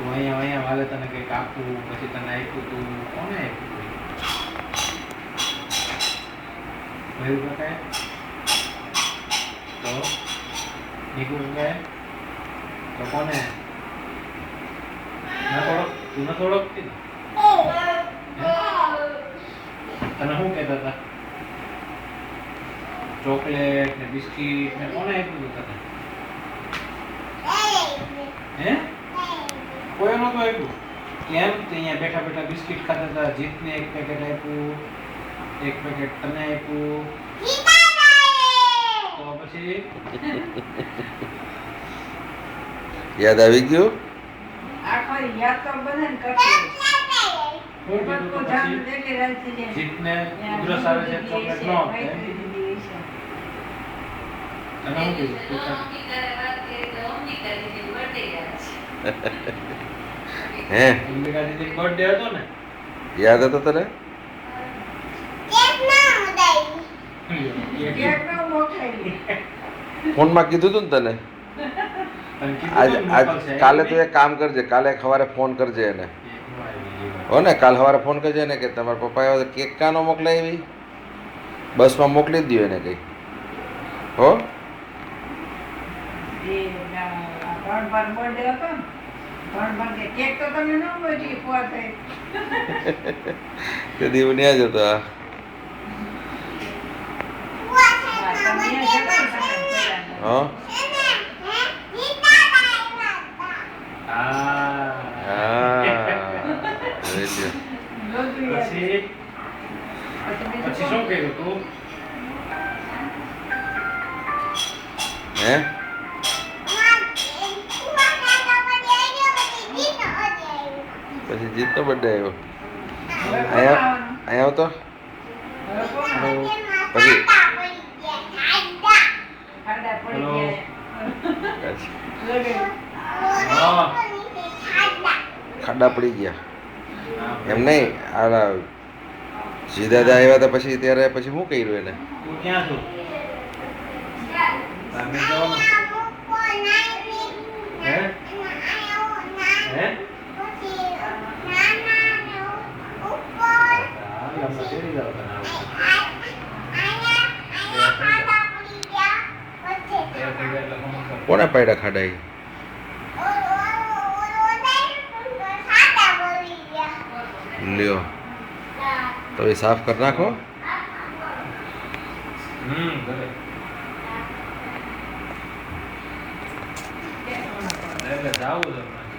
તું અહીંયા વાલે તને કંઈક આપવું, પછી તને આપ્યું તું, કોને આપ્યું? મયુર કાકાએ? તો નીકુ કાકાએ? તો કોને? તું નથી ઓળખતી ને? તને શું કહેતા હતા? ચોકલેટ ને બિસ્કીટ ને કોને આપ્યું હતું તને? હે? કોઈ નહોતું આપ્યું? કેમ? તે અહીંયા બેઠા બેઠા બિસ્કીટ ખાતા હતા. જીતને એક પેકેટ આપ્યું, એક પેકેટ તને આપ્યું. તો પછી યાદ આવી ગયું? આખો યાદ તો બધાને કરતી જીતને ઉધરસ આવે છે, ચોકલેટ ન આપે. તને શું કીધું? હે અંબિકા દીદી બર્થડે હતો ને? યાદ હતો તને? ફોનમાં કીધું તું ને તને? આજ કાલે તું એક કામ કરજે, કાલે સવારે ફોન કરજે એને. હો ને, કાલ સવારે ફોન કરજે ને કે તમારા પપ્પાએ કેક કાનો મોકલાવી, બસમાં મોકલી જ દો એને કંઈ. હો તે દીવ ન્યા જતો. હા પછી શું કર્યું તું? હે પછી જીતનો બર્થડે આવ્યો. અહીંયા આવતો પછી ખાડા પડી ગયા. એમ નહીં, આ જીદાદા આવ્યા હતા પછી ત્યારે પછી શું કર્યું એને? તું ક્યાં છું? તમે જવાનું? હે? હે? કોને પાડ્યા ખાડા? લ્યો તો એ સાફ કરી નાખો. એટલે જાવું છે.